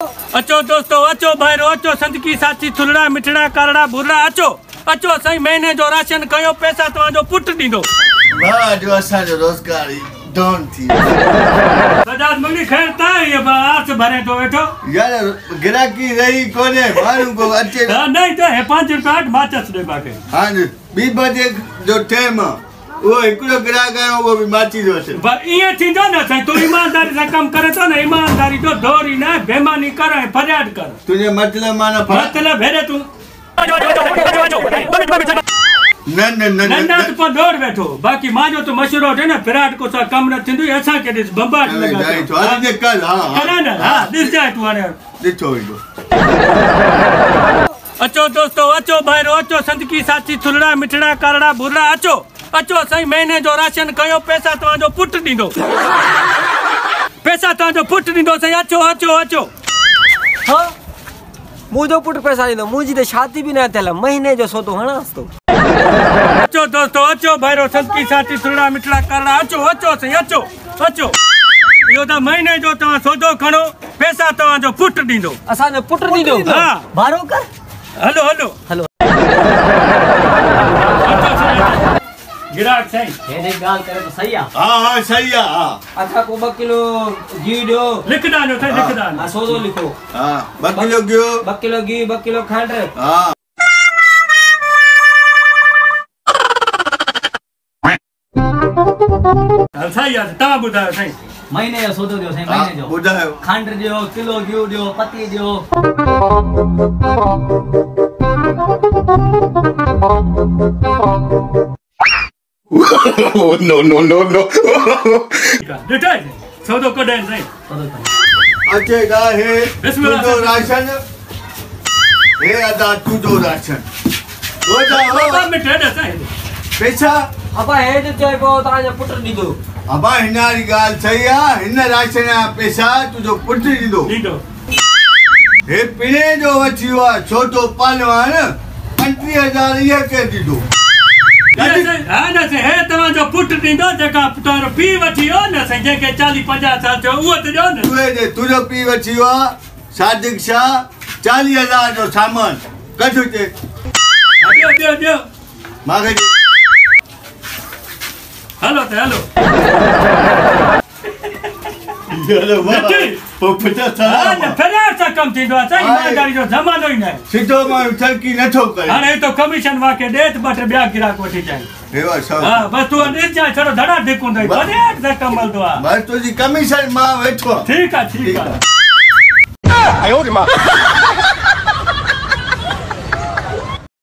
अचो दोस्तों, अचो भाईरो, अचो संदकी साची थुलड़ा मिठड़ा कारड़ा भुरड़ा, अचो अचो सही महीने जो राशन कयो, पैसा तव्हांजो पुट ॾींदो। वाह जो असांजो रोज़गार डाउन थी। सजाद मंगली खैर ता ये आस भरे तो वेठो यार गिराकी रही कोने माण्हू को अचे नहीं तो है 5 रुपया माचस दे बाके। हां 2 बजे जो टाइम वो एकड़ो गिराक आयो वो भी माची जो से ये थींदो न सही। तू ईमानदारी से काम करे तो न, ईमानदारी तो दोरी ना बेईमानी करे फरियाद कर। तुझे मतलब माना मतलब भेरे तू न तो दौड़ बैठो। बाकी मांजो तो मशहूर है ना, विराट को सा कम न थिंदो ऐसा के दिस बम्बाट लगा तो आज ने कल हां करा ना। हां दिस जाए तू आने दिखो इदो। अचो दोस्तों, अचो भाईरो, अचो संदकी साची थुलड़ा मिठड़ा कारड़ा भुरड़ा, अचो अचो सही महीने जो राशन कयो, पैसा तव्हांजो पुट ॾींदो। पैसा तव्हांजो पुट ॾींदो सही। अचो अचो अचो। हां मुझो पुट पैसा ॾींदो, मुंहिंजी त शादी बि न थियल, महीने जो सौदो हणांसि थो। अचो दोस्तों, अचो भाईरो, संदकी साची थुलड़ा मिठड़ा कारड़ा, अचो अचो सही, अचो अचो। इहो त महीने जो तव्हां सौदो खणो, पैसा तव्हांजो पुट ॾींदो। असांजो पुट ॾींदो? हां भाड़ो कर। हलो हलो हलो गिराक सही हेॾे ॻाल्हि करे त सही आहे। हां हां सही आहे। हां अच्छा को 2 किलो घी ॾियो। लिखदा न सही, लिखदा न। हां सौदो लिखो। हां 2 किलो घी, 2 किलो घी, 2 किलो खंड। हां सही आहे। तव्हां ॿुधायो साईं। महीने जो सौदो ॾियो साईं, महीने जो। ॿुधायो। खंड ॾियो, किलो घी ॾियो, पती ॾियो। no ॾिठो सौदो कढाइनि साईं। अचेगा हे बिस्मिल्लाह तुझो राशन हे अदा तुझो राशन हो जाओ मिठे ॾे साईं। पैसा अबा हेॾ चए पियो तव्हांजो पुट ॾींदो। अबा हिनारी ॻाल्हि सही आहे। हिन राशन जा पैसा तुझो पुट ॾींदो। हे पिणे जो वठी वियो आहे छोटो पहलवान, 35,000 इहे के ॾींदो। हा न साईं, हे तव्हांजो पुट ॾींदो जेका तव्हांजो पीउ वठी वियो न साईं, जंहिंखे 40-50 साल थियो उहो त ॾियो न। तुझो पीउ वठी वियो आहे सादिक शाह, 40,000 जो सामान कढ हुते। ॾियो ॾियो ॾियो मांखे हलो त हलो। हलो फरियाद सां कमु थींदो आहे साईं, ईमानदारी जो ज़मानो ई न आहे। सिधो माण्हू तरक़ी नथो करे। हाणे तो कमीशन वाके ॾे त 2-3 ॿिया गिराक वठी अचांइ। हा बसि तूं ॾिसजांइ, थोरो धड़ा धिक हूंदो आहे, फरियाद सां कमु हलंदो आहे। बस तुझी कमीशन मां वेठो। ठीकु आहे ठीकु आहे।